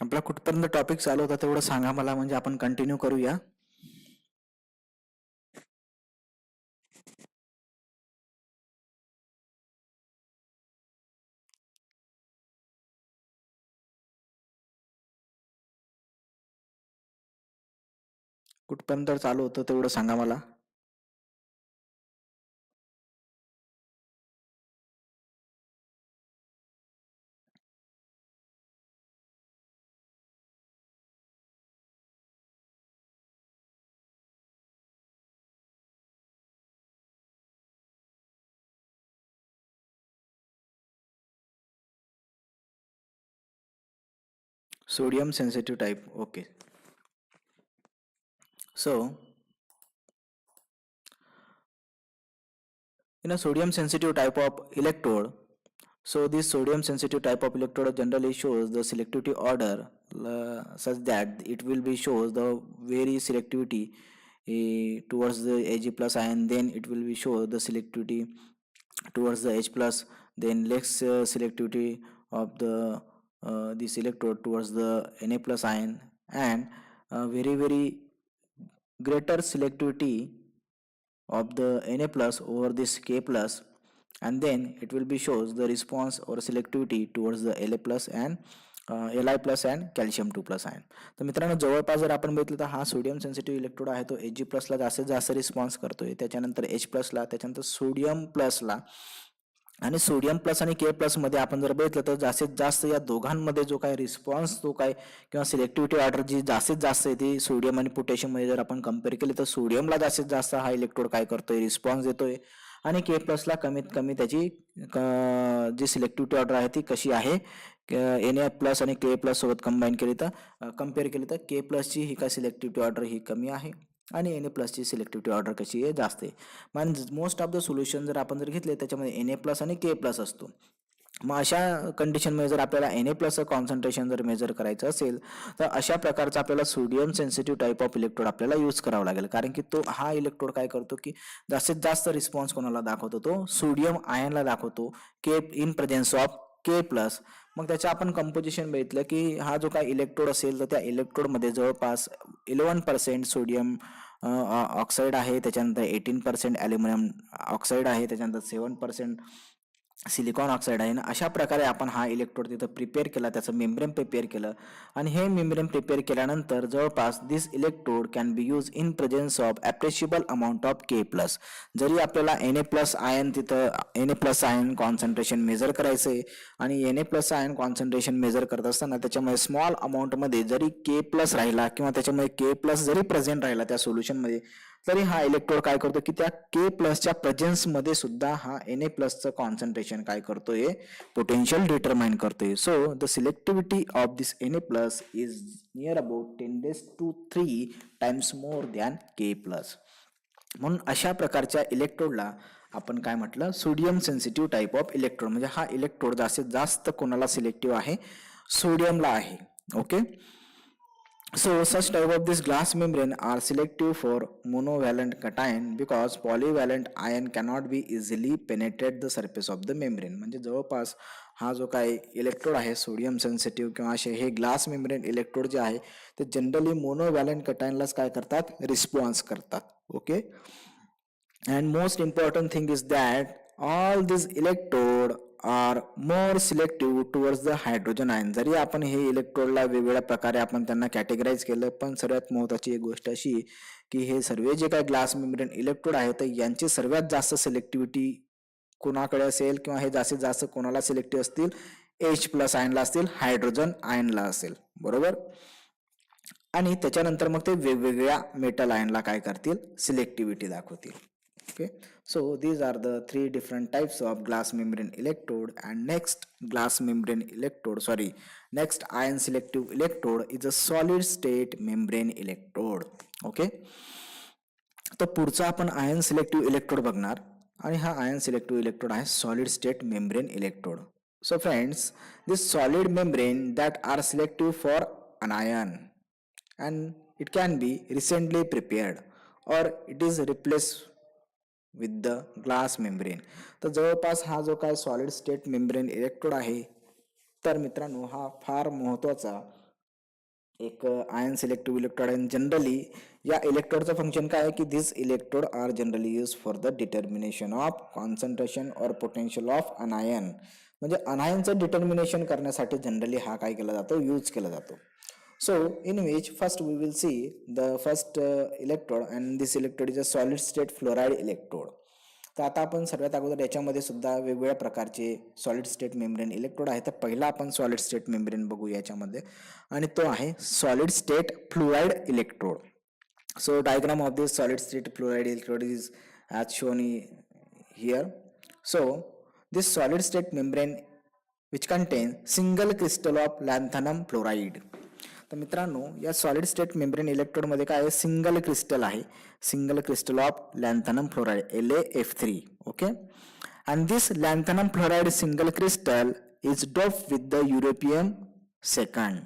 आपला कुठपर्यंत टॉपिक चालू होता तेवढं सांगा मला, म्हणजे आपण कंटिन्यू करूया. कुठपर्यंत चालू होतं तेवढं सांगा मला. Sodium sensitive type. Okay, so in a sodium sensitive type of electrode, so this sodium sensitive type of electrode generally shows the selectivity order such that it will be shows the very selectivity towards the Ag plus ion, then it will be show the selectivity towards the H plus, then less selectivity of the this electrode towards the Na plus ion, and very greater selectivity of the Na plus over this K plus, and then it will be shows the response or selectivity towards the La plus and Li plus and calcium 2 plus ion. तर मित्रांनो, जवळपास जर आपण बघितलं तर हा sodium sensitive electrode आहे तो Ag प्लसला जास्तीत जास्त रिस्पॉन्स करतोय, त्याच्यानंतर H प्लसला, त्याच्यानंतर सोडियम प्लसला, आणि सोडियम प्लस आणि के प्लस मध्ये आपण जर बघितलं तर जास्तीत जास्त या दोघांमध्ये जो काय रिस्पॉन्स तो काय किंवा सिलेक्टिव्हिटी ऑर्डर जी जास्तीत जास्त आहे ती सोडियम आणि पोटॅशियम मध्ये जर आपण कम्पेअर केली तर सोडियमला जास्तीत जास्त हा इलेक्ट्रोड काय करतोय, रिस्पॉन्स देतोय, आणि के प्लसला कमीत कमी त्याची जी सिलेक्टिव्हिटी ऑर्डर आहे ती कशी आहे, Na प्लस आणि के प्लस सोबत कंबाईन केली तर कम्पेअर केली तर के प्लसची ही काय सिलेक्टिव्हिटी ऑर्डर ही कमी आहे आणि Na प्लसची सिलेक्टिव्हिटी ऑर्डर कशी आहे, जास्त आहे. म्हणजे मोस्ट ऑफ द सोल्युशन जर आपण जर घेतले त्याच्यामध्ये Na प्लस आणि के प्लस असतो. मग अशा कंडिशनमध्ये जर आपल्याला Na प्लसचं कॉन्सन्ट्रेशन जर मेजर करायचं असेल तर अशा प्रकारचा आपल्याला sodium sensitive type of electrode आपल्याला यूज करावा लागेल, कारण की तो हा इलेक्ट्रोड काय करतो की जास्तीत जास्त रिस्पॉन्स कोणाला दाखवतो, तो सोडियम आयनला दाखवतो, के in presence of K plus. मग त्याचं आपण कंपोजिशन बघितलं की हा जो काय इलेक्ट्रोड असेल तर त्या इलेक्ट्रोडमध्ये जवळपास 11% सोडियम ऑक्साईड आहे, त्याच्यानंतर 18% ॲल्युमिनियम ऑक्साईड आहे, त्याच्यानंतर 7% सिलिकॉन ऑक्साईड आहे ना. अशा प्रकारे आपण हा इलेक्ट्रोड तिथं प्रिपेअर केला, त्याचं मेम्ब्रेन प्रिपेअर केलं, आणि हे मेम्ब्रेन प्रिपेअर केल्यानंतर जवळपास this electrode can be use in presence of appreciable amount of K plus. जरी आपल्याला Na प्लस आयन तिथं Na plus ion concentration measure करायचं आहे आणि Na plus ion concentration measure करत असताना त्याच्यामध्ये स्मॉल अमाऊंटमध्ये जरी के प्लस राहिला किंवा त्याच्यामध्ये के प्लस जरी प्रेझेंट राहिला त्या सोल्युशनमध्ये, तरी हा इलेक्ट्रोड काय करतो की त्या के प्लसच्या प्रेझेन्स मध्ये सुद्धा हा Na प्लसचं कॉन्सन्ट्रेशन काय करतोय, पोटेन्शियल डिटरमाइन करतोय. So the सिलेक्टिव्हिटी of this Na plus is near about 10⁻³ times more than K plus. म्हणून अशा प्रकारच्या इलेक्ट्रोडला आपण काय म्हटलं, sodium sensitive type of electrode. म्हणजे हा इलेक्ट्रोड जास्तीत जास्त कोणाला सिलेक्टिव्ह आहे, सोडियमला आहे. Okay, so such type of this glass membrane are selective for monovalent cation because polyvalent ion cannot be easily penetrate the surface of the membrane. म्हणजे जवळपास हा जो काय इलेक्ट्रोड आहे सोडियम सेन्सिटिव्ह किंवा असे हे ग्लास मेम्ब्रेन इलेक्ट्रोड जे आहे ते जनरली मोनोव्हॅलंट कटायनलाच काय करतात, रिस्पॉन्स करतात. Okay, and most important thing is that all these electrode are more selective towards the hydrogen ion. जरी आपण हे इलेक्ट्रोडला वेगवेगळ्या प्रकारे आपण त्यांना कॅटेगराईज केलं, पण सर्वात महत्त्वाची एक गोष्ट अशी की हे सर्व जे काही ग्लास मेम्ब्रेन इलेक्ट्रोड आहेत तर यांची सर्वात जास्त सिलेक्टिव्हिटी कोणाकडे असेल किंवा हे जास्तीत जास्त कोणाला सिलेक्टिव्ह असतील, H प्लस आयनला असतील, हायड्रोजन आयनला असेल, बरोबर. आणि त्याच्यानंतर मग ते वेगवेगळ्या मेटल आयनला काय करतील, सिलेक्टिव्हिटी दाखवतील. Okay, so these are the three different types of glass membrane electrode, and next ion selective electrode is a solid state membrane electrode. Okay, तर पुढचा आपण आयन सिलेक्टिव्ह इलेक्ट्रोड बघणार, आणि हा आयन सिलेक्टिव्ह इलेक्ट्रोड आहे solid state membrane electrode. So friends, this solid membrane that are selective for an ion and it can be recently prepared or it is replaced with the glass membrane. तर जवळपास हा जो काय solid state membrane electrode आहे तर मित्रांनो हा फार महत्त्वाचा एक आयन सिलेक्टिव्ह इलेक्ट्रोड आहे. जनरली या इलेक्ट्रोडचं फंक्शन काय आहे की this electrode are generally use for the determination of concentration or potential of anion. म्हणजे अनायनचं डिटर्मिनेशन करण्यासाठी जनरली हा काय केला जातो, यूज केला जातो. So in which first we will see the first electrode, and this electrode is a solid state fluoride electrode. तर आता आपण सर्वात अगोदर याच्यामध्ये सुद्धा वेगवेगळ्या प्रकारचे सॉलिड स्टेट मेम्ब्रेन इलेक्ट्रोड आहे. तर पहिला आपण सॉलिड स्टेट मेम्ब्रेन बघू याच्यामध्ये, आणि तो आहे solid state fluoride electrode. So diagram of this solid state fluoride electrode is as shown here. So this solid state membrane which contains single crystal of lanthanum fluoride. तर मित्रांनो, या solid state membrane electrode मध्ये काय आहे, single crystal आहे, single crystal of lanthanum fluoride LaF3. Okay, and this lanthanum fluoride single crystal is doped with the europium second.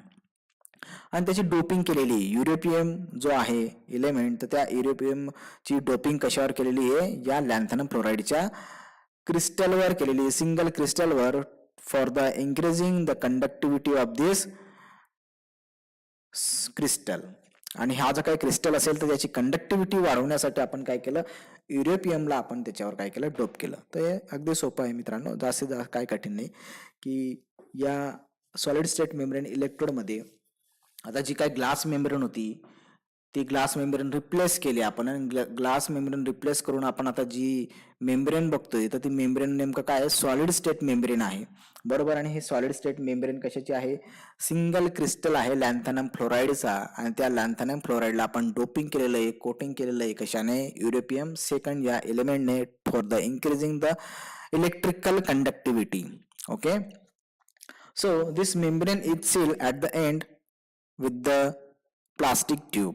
आणि त्याची doping केलेली युरोपियम जो आहे एलिमेंट, तर त्या युरोपियम ची डोपिंग कशावर केलेली आहे, या लॅन्थनम फ्लोराइडच्या क्रिस्टलवर केलेली, सिंगल क्रिस्टलवर, for the increasing the conductivity of this crystal. आणि हा जो काही क्रिस्टल असेल तर त्याची कंडक्टिव्हिटी वाढवण्यासाठी आपण काय केलं, युरोपियमला आपण त्याच्यावर काय केलं, डोप केलं. तर हे अगदी सोपं आहे मित्रांनो, जास्त काय कठीण नाही. की या सॉलिड स्टेट मेम्ब्रेन इलेक्ट्रोडमध्ये आता जी काही ग्लास मेम्ब्रेन होती ती ग्लास मेम्ब्रेन रिप्लेस केली आपण, आणि ग्लास मेम्ब्रेन रिप्लेस करून आपण आता जी मेम्ब्रेन बघतोय तर ती मेम्ब्रेन नेमकं काय आहे, सॉलिड स्टेट मेम्ब्रेन आहे, बरोबर. आणि हे सॉलिड स्टेट मेम्ब्रेन कशाची आहे, सिंगल क्रिस्टल आहे लॅन्थनम फ्लोराइडचा, आणि त्या लॅन्थनम फ्लोराइडला आपण डोपिंग केलेलं आहे, कोटिंग केलेलं आहे, कशाने, युरोपियम सेकंड या एलिमेंटने, for the increasing the electrical conductivity. Okay, so this membrane is sealed at the end with the plastic tube.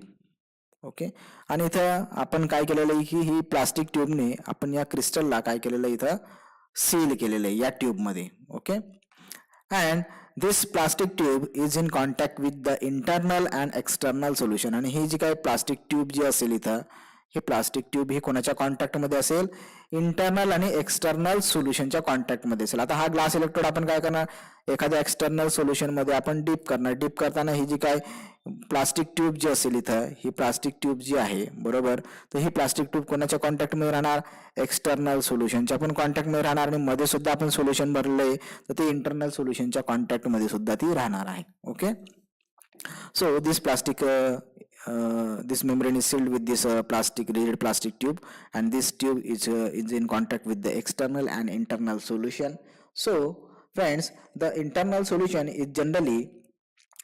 Okay, आणि इथं आपण काय केलेलं आहे की ही प्लास्टिक ट्यूबने आपण या क्रिस्टलला काय केलेलं आहे, इथं सील केलेलं आहे या ट्यूबमध्ये. Okay, and this plastic tube is in contact with the internal and external solution. आणि ही जी काय प्लास्टिक ट्यूब जी असेल इथं, ही प्लास्टिक ट्यूब ही कोणाच्या कॉन्टॅक्टमध्ये असेल, इंटरनल आणि एक्सटर्नल सोल्युशनच्या कॉन्टॅक्टमध्ये असेल. आता हा ग्लास इलेक्ट्रोड आपण काय करणार, एखाद्या एक्सटर्नल सोल्युशन मध्ये आपण डीप करणार. डीप करताना ही जी काय प्लास्टिक ट्यूब जी असेल इथं, ही प्लास्टिक ट्यूब जी आहे, बरोबर, तर ही प्लास्टिक ट्यूब कोणाच्या कॉन्टॅक्टमध्ये राहणार, एक्सटर्नल सोल्युशनच्या पण कॉन्टॅक्टमध्ये राहणार, आणि मध्ये सुद्धा आपण सोल्युशन भरलंय तर ते इंटरनल सोल्युशनच्या कॉन्टॅक्टमध्ये सुद्धा ती राहणार आहे. Okay, so this membrane is sealed with this rigid plastic tube, and this tube is in contact with the external and internal solution. So friends, the internal solution is generally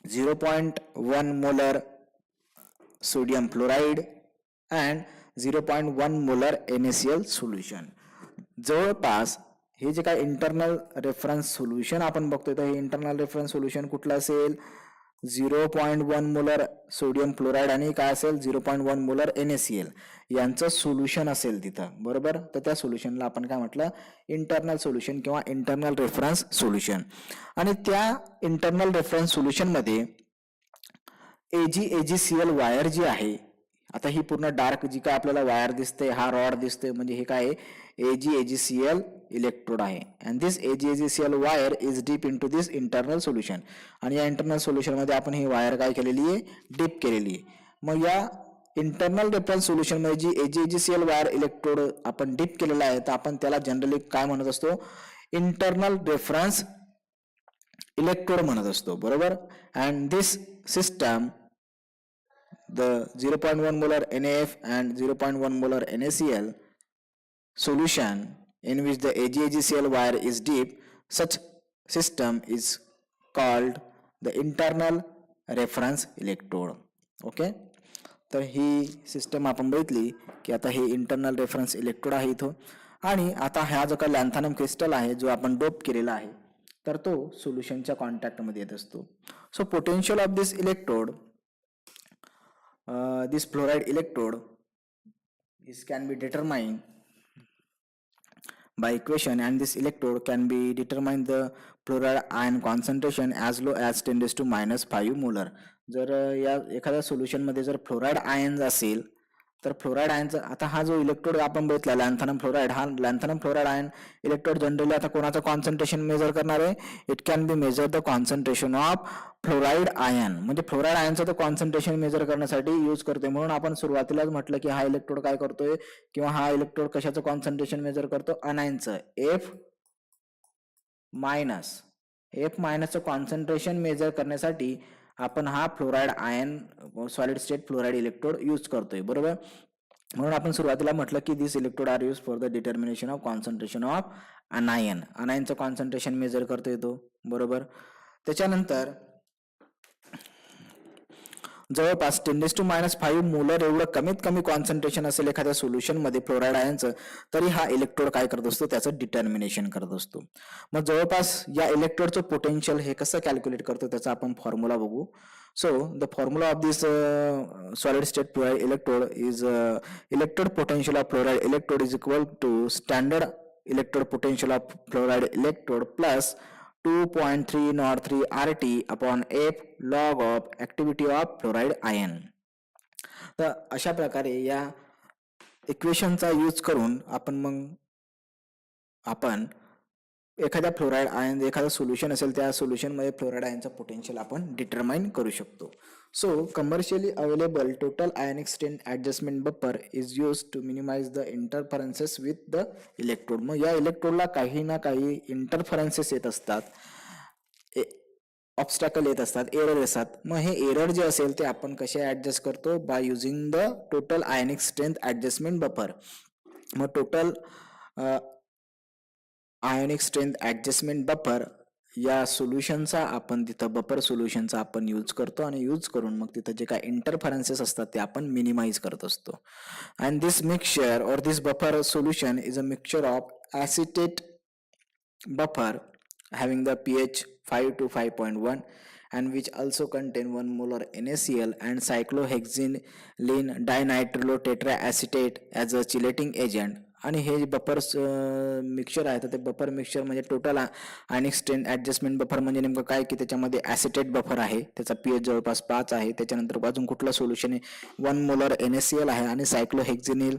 0.1 molar sodium fluoride and 0.1 molar NaCl solution. जवळपास हे जे काय internal reference solution आपण बघतोय, तर हे internal reference solution कुठलं असेल, 0.1 मोलर सोडियम फ्लोराइड आणि काय असेल, 0.1 मोलर NaCl यांचं सोल्युशन असेल तिथं, बरोबर. तर त्या सोल्युशनला आपण काय म्हटलं, इंटरनल सोल्युशन किंवा इंटरनल रेफरन्स सोल्युशन. आणि त्या इंटरनल रेफरन्स सोल्युशन मध्ये AgCl वायर जी आहे, आता ही पूर्ण डार्क जी काय आपल्याला वायर दिसते, हा रॉड दिसते, म्हणजे हे काय AgCl इलेक्ट्रोड आहे. And this AgCl wire is dip into this internal solution. आणि या इंटरनल सोल्युशन मध्ये आपण ही वायर काय केलेली आहे, डीप केलेली आहे. मग या इंटरनल रेफरन्स सोल्युशन मध्ये जी AgCl वायर इलेक्ट्रोड आपण डीप केलेला आहे, तर आपण त्याला जनरली काय म्हणत असतो, इंटरनल रेफरन्स इलेक्ट्रोड म्हणत असतो, बरोबर. And this system, the 0.1 molar NaF and 0.1 molar NaCl solution in which the AgCl wire is deep, such system is called the internal reference electrode. Okay, तर ही सिस्टम आपण बघितली की आता हे इंटरनल रेफरन्स इलेक्ट्रोड आहे इथं. आणि आता हा जो काही लॅन्थानम क्रिस्टल आहे जो आपण डोप केलेला आहे, तर तो सोल्युशनच्या कॉन्टॅक्टमध्ये येत असतो. So potential of this electrode, this fluoride electrode can be determined by equation, and this electrode can be determined the fluoride ion concentration as low as 10⁻⁻⁵ molar. जर या एखाद्या सोल्युशन मध्ये जर फ्लोराइड आयन असेल तर फ्लोराईड आयनचा आता हा जो इलेक्ट्रोड आपण बघितला लॅन्थॅनम फ्लोराईड, हा लॅन्थॅनम फ्लोराईड आयन इलेक्ट्रोड जनरली आता कोणाचं कॉन्सन्ट्रेशन मेजर करणार आहे, it can be measure the concentration of fluoride ion, म्हणजे फ्लोराईड आयनचं तो कॉन्सन्ट्रेशन मेजर करण्यासाठी यूज करतोय. म्हणून आपण सुरुवातीलाच म्हटलं की हा इलेक्ट्रोड काय करतोय किंवा हा इलेक्ट्रोड कशाचं कॉन्सन्ट्रेशन मेजर करतो, अनायनचं एफ मायनसचं कॉन्सन्ट्रेशन मेजर करण्यासाठी आपण हा fluoride ion solid state fluoride electrode use करतोय, बरोबर. म्हणून आपण सुरुवातीला म्हटलं की this electrode are use for the determination of concentration of अनायनचं कॉन्सन्ट्रेशन मेजर करतोय तो, बरोबर. त्याच्यानंतर जवळपास 10⁻⁵ मोलर एवढं कमीत कमी कॉन्सन्ट्रेशन असेल एखाद्या सोल्युशनमध्ये फ्लोराईड आयनचं, तरी हा इलेक्ट्रोड काय करत असतो, त्याचं डिटर्मिनेशन करत असतो. मग जवळपास या इलेक्ट्रोडचं पोटेन्शियल हे कसं कॅल्क्युलेट करतो त्याचा आपण फॉर्म्युला बघू. So the formula of this solid state fluoride electrode is electrode potential of fluoride electrode is equal to standard electrode potential of fluoride electrode plus 2.303 RT upon F log of activity of fluoride ion. तर अशा प्रकारे या इक्वेशनचा use करून आपण एखाद्या fluoride ion एखादं solution असेल त्या सोल्युशनमध्ये फ्लोराईड आयनचा पोटेन्शियल आपण डिटरमाइन करू शकतो. So commercially available total ionic strength adjustment buffer is use to minimize the interferences with the electrode. मग या इलेक्ट्रोडला काही ना काही इंटरफरन्सेस येत असतात, ऑब्स्टॅकल येत असतात, एरर असतात. मग हे एरर जे असेल ते आपण कसे ॲडजस्ट करतो, by using the total ionic strength adjustment buffer. मग total ionic strength adjustment buffer या सोल्युशनचा आपण तिथं बफर सोल्युशनचा आपण यूज करतो आणि यूज करून मग तिथं जे काय इंटरफरन्सेस असतात ते आपण मिनिमाइज करत असतो. And this mixture or this buffer solution is a mixture of acetate buffer having the pH 5 to 5.1 and which also contain 1 molar NaCl and cyclohexylene dinitrile as a chelating agent. आणि हे buffer mixture आहे तर ते buffer mixture म्हणजे total ionic strength adjustment buffer म्हणजे नेमकं काय की त्याच्यामध्ये ॲसिटेट बफर आहे, त्याचा पीएच जवळपास 5 आहे. त्याच्यानंतर अजून कुठलं सोल्युशन आहे, 1 मोलर NaCl आहे आणि सायक्लोहेक्झिनिल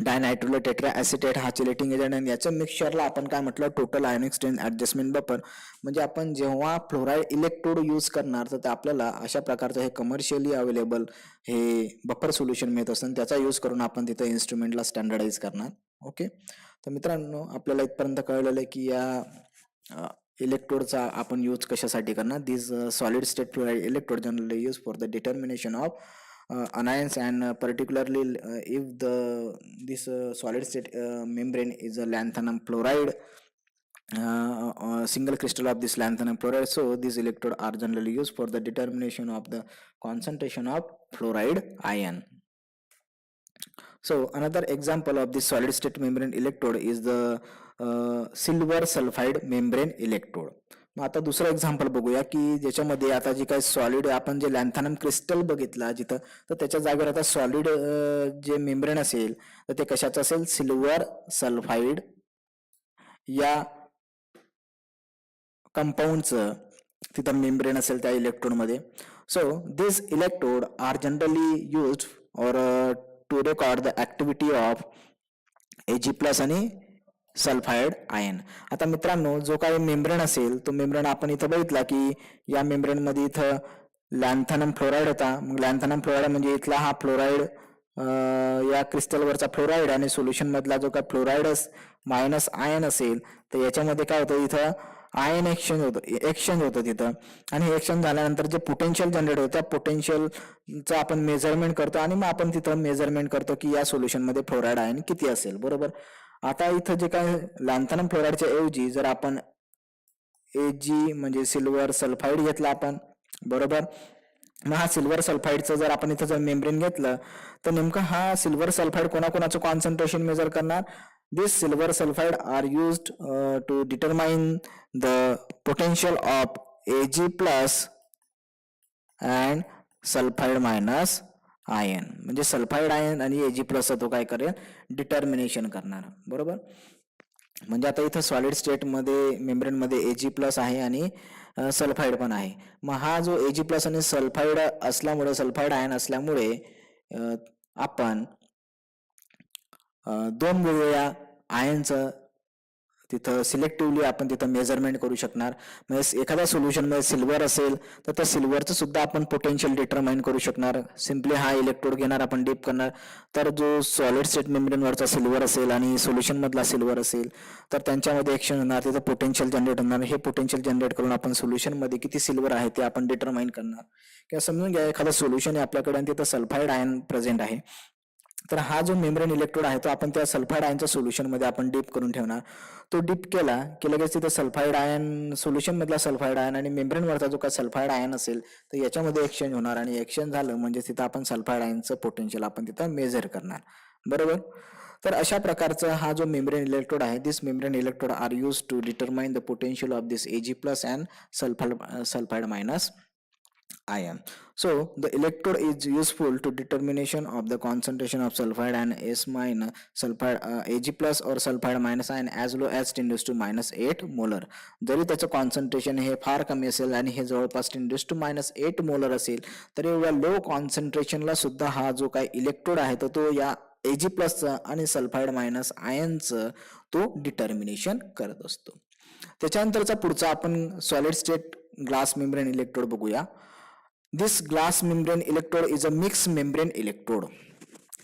डायनायट्रोलो टेट्रा ॲसिटेट हा चिलेटिंग एजंट. आणि याच्या मिक्सचरला आपण काय म्हटलं, total ionic strength adjustment buffer. म्हणजे आपण जेव्हा फ्लोराईड इलेक्ट्रोड यूज करणार तर आपल्याला अशा प्रकारचं हे कमर्शियली अवेलेबल हे बफर सोल्युशन मिळत असतं, त्याचा यूज करून आपण तिथं इन्स्ट्रुमेंटला स्टँडर्डाइज करणार. ओके, तर मित्रांनो आपल्याला इथपर्यंत कळलेलं आहे की या इलेक्ट्रोडचा आपण यूज कशासाठी करणार. This solid state fluoride electrode generally use for the determination of anions and particularly if this solid state membrane is a lanthanum fluoride single crystal of this lanthanum fluoride, so these electrodes are generally used for the determination of the concentration of fluoride ion. So another example of this solid state membrane electrode is the silver sulfide membrane electrode. मग आता दुसरं example बघूया की ज्याच्यामध्ये आता जे काही solid आपण जे लॅन्थॅनम क्रिस्टल बघितला जिथं, तर त्याच्या जागेवर आता सॉलिड जे मेम्ब्रेन असेल तर ते कशाचं असेल, सिल्वर सल्फाईड या कंपाऊंडचं तिथं मेम्ब्रेन असेल त्या इलेक्ट्रोडमध्ये. So this electrode are generally use or to record the activity of Ag+ आणि सल्फाइड आयन. आता मित्रांनो जो काही मेम्ब्रेन असेल तो मेम्ब्रेन आपण इथं बघितला की या मेम्ब्रेन मध्ये इथं लॅन्थॅनम फ्लोराईड होता. मग लॅन्थॅनम फ्लोराईड म्हणजे इथला हा फ्लोराईड या क्रिस्टलवरचा फ्लोराईड आणि सोल्युशन मधला जो काय फ्लोराईड मायनस आयन असेल तर याच्यामध्ये काय होतं, इथं आयन एक्सचेंज होतं तिथं. आणि हे एक्सचेंज झाल्यानंतर जे पोटेन्शियल जनरेट होतं त्या पोटेन्शियलचं आपण मेजरमेंट करतो आणि मग आपण तिथं मेजरमेंट करतो की या सोल्युशनमध्ये फ्लोराईड आयन किती असेल, बरोबर. आता इथं जे काय लॅन्थॅनम फ्लोराईडच्या ऐवजी जर आपण Ag म्हणजे सिल्वर सल्फाईड घेतला आपण, बरोबर. मग हा सिल्वर सल्फाईडचं जर आपण इथं जर मेम्ब्रेन घेतलं तर नेमकं हा सिल्वर सल्फाईड कोणाकोणाचं कॉन्सन्ट्रेशन मेजर करणार. This silver sulphide are used to determine the potential of Ag+ and sulphide minus ion. म्हणजे सल्फाईड आयन आणि Ag+ तो काय करेल, डिटर्मिनेशन करणार, बरोबर. म्हणजे आता इथं सॉलिड स्टेटमध्ये मेम्ब्रेनमध्ये Ag+ आहे आणि सल्फाईड पण आहे. मग हा जो Ag+ आणि सल्फाईड असल्यामुळे, सल्फाईड आयन असल्यामुळे आपण दोन वेगवेगळ्या आयनचं तिथं सिलेक्टिव्हली आपण तिथं मेजरमेंट करू शकणार. म्हणजे एखाद्या सोल्युशनमध्ये सिल्वर असेल तर त्या सिल्वरचं सुद्धा आपण पोटेन्शियल डिटरमाइन करू शकणार. सिम्पली हा इलेक्ट्रोड घेणार, आपण डीप करणार, तर जो सॉलिड स्टेट मेम्ब्रेनवरचा सिल्वर असेल आणि सोल्युशनमधला सिल्वर असेल तर त्यांच्यामध्ये एक्सचेंज होणार, तिथं पोटेन्शियल जनरेट होणार. हे पोटेन्शियल जनरेट करून आपण सोल्युशनमध्ये किती सिल्वर आहे ते आपण डिटरमाइन करणार. किंवा समजून घ्या एखादं सोल्युशन आहे आपल्याकडे आणि तिथं सल्फाईड आयन प्रेझेंट आहे, तर हा जो मेम्ब्रेन इलेक्ट्रोड आहे तो आपण त्या सल्फाईड आयनच्या सोल्युशनमध्ये आपण डीप करून ठेवणार. तो डीप केला की लगेच तिथं सल्फाईड आयन, सोल्युशनमधला सल्फाईड आयन आणि मेम्ब्रेनवरचा जो काय सल्फाईड आयन असेल तर याच्यामध्ये एक्सचेंज होणार, आणि एक्सचेंज झालं म्हणजे तिथं आपण सल्फाईड आयनचं पोटेन्शियल आपण तिथं मेजर करणार. बरोबर. तर अशा प्रकारचा हा जो मेम्ब्रेन इलेक्ट्रोड आहे, this membrane electrode are use to determine the potential of this Ag plus and sulfide minus ion. So the electrode is useful to determination of the concentration of sulfide and S minus sulfide Ag plus or sulfide minus ion as low as 10 to -8 molar. जरी त्याचं concentration हे फार कमी असेल आणि हे जवळपास 10 to -8 molar असेल तरी एवढ्या लो कॉन्सन्ट्रेशनला सुद्धा हा जो काही इलेक्ट्रोड आहे तर तो या Ag प्लसचं आणि सल्फाईड मायनस आयनचं तो डिटर्मिनेशन करत असतो. त्याच्यानंतरचा पुढचा आपण solid state glass membrane electrode बघूया. This glass membrane electrode is a mix membrane electrode.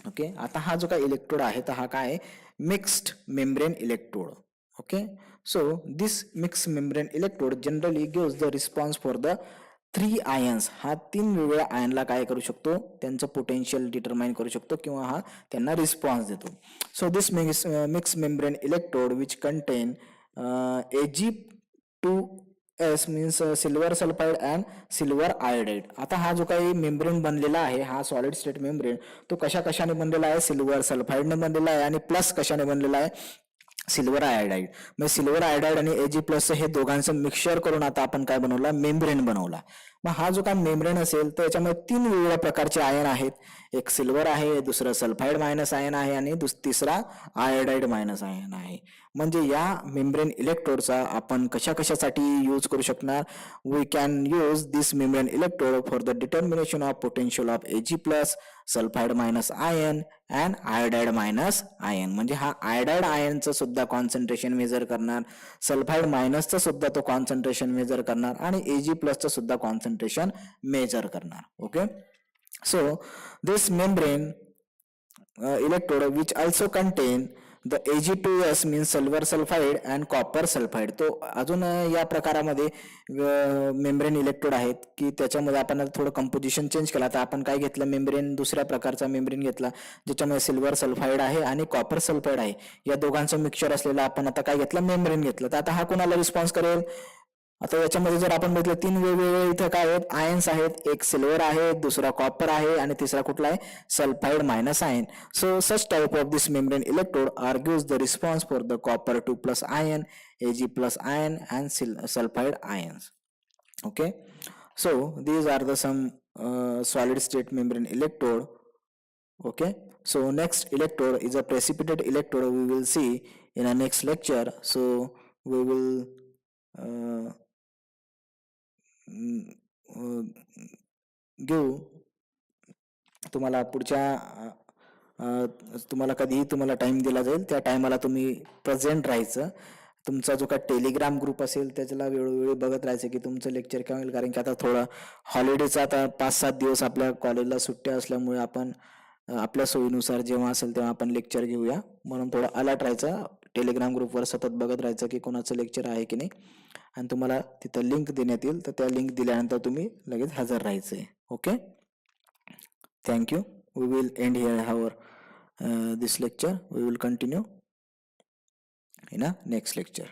Okay, आता हा जो काय इलेक्ट्रोड आहे तर हा काय mixed membrane electrode. Okay, so this mix membrane electrode generally gives the response for the 3 ions. हा 3 वेगवेगळ्या आयनला काय करू शकतो, त्यांचं पोटेन्शियल डिटरमाइन करू शकतो किंवा हा त्यांना रिस्पॉन्स देतो. So this mix membrane electrode which contain Ag2S means silver sulphide and silver iodide. आता हा जो काही मेम्ब्रेन बनलेला आहे, हा सॉलिड स्टेट मेम्ब्रेन, तो कशा कशाने बनलेला आहे, सिल्वर सल्फाईडने बनलेला आहे आणि प्लस कशाने बनलेला आहे, सिल्वर आयोडाईड. म्हणजे सिल्वर आयोडाईड आणि Ag प्लस हे दोघांचं मिक्सचर करून आता आपण काय बनवला, मेम्ब्रेन बनवला. मग हा जो काय मेम्ब्रेन असेल तर याच्यामध्ये 3 वेगवेगळ्या प्रकारचे आयन आहेत. एक सिल्वर आहे, दुसरं सल्फाईड मायनस आयन आहे आणि तिसरा आयोडाईड मायनस आयन आहे. म्हणजे या मेम्ब्रेन इलेक्ट्रोडचा आपण कशा कशासाठी यूज करू शकणार, we can use this membrane electrode for the determination of potential of Ag plus, sulphide minus ion and iodide minus ion. म्हणजे हा आयोडाईड आयनचं सुद्धा कॉन्सन्ट्रेशन मेजर करणार, सल्फाईड मायनसचं सुद्धा तो कॉन्सन्ट्रेशन मेजर करणार आणि Ag प्लसचं सुद्धा कॉन्सन्ट्रेशन मेजर करणार. Okay, so this membrane electrode which also contain the Ag2S means silver sulfide and copper sulfide. तो अजून या प्रकारामध्ये मेम्ब्रेन इलेक्ट्रोड आहेत की त्याच्यामध्ये आपण थोडं कंपोजिशन चेंज केला. तर आपण काय घेतलं, मेम्ब्रेन दुसऱ्या प्रकारचा मेम्ब्रेन घेतला ज्याच्यामध्ये सिल्वर सल्फाईड आहे आणि कॉपर सल्फाईड आहे, या दोघांचं मिक्सचर असलेला आपण आता काय घेतलं, मेम्ब्रेन घेतलं. तर आता हा कोणाला रिस्पॉन्स करेल, आता याच्यामध्ये जर आपण बघितलं 3 वेगवेगळे इथं काय आहेत, आयन्स आहेत. एक सिल्वर आहे, दुसरा कॉपर आहे आणि तिसरा कुठला आहे, sulphide minus ion. So such type of this membrane electrode argues the response for the copper 2 plus ion, Ag plus ion and sulphide ions. Okay, so these are the some solid state membrane electrode. Okay, so next electrode is a precipitate electrode. We will see in our next lecture. So we will uh, give तुम्हाला पुढच्या तुम्हाला कधीही तुम्हाला time दिला जाईल त्या टायमाला तुम्ही प्रेझेंट राहायचं. तुमचा जो काय टेलिग्राम ग्रुप असेल त्याच्याला वेळोवेळी बघत राहायचं की तुमचं लेक्चर केव्हा होईल, कारण की आता थोडा हॉलिडेचा आता 5-7 दिवस आपल्या कॉलेजला सुट्ट्या असल्यामुळे आपण आपल्या सोयीनुसार जेव्हा असेल तेव्हा आपण लेक्चर घेऊया. म्हणून थोडं अलर्ट राहायचं, टेलिग्राम ग्रुपवर सतत बघत राहायचं की कोणाचं लेक्चर आहे की नाही, आणि तुम्हाला तिथं लिंक देण्यात येईल तर त्या लिंक दिल्यानंतर तुम्ही लगेच हजर राहायचं आहे. Okay, thank you. We will end here our this lecture. We will continue in a next lecture.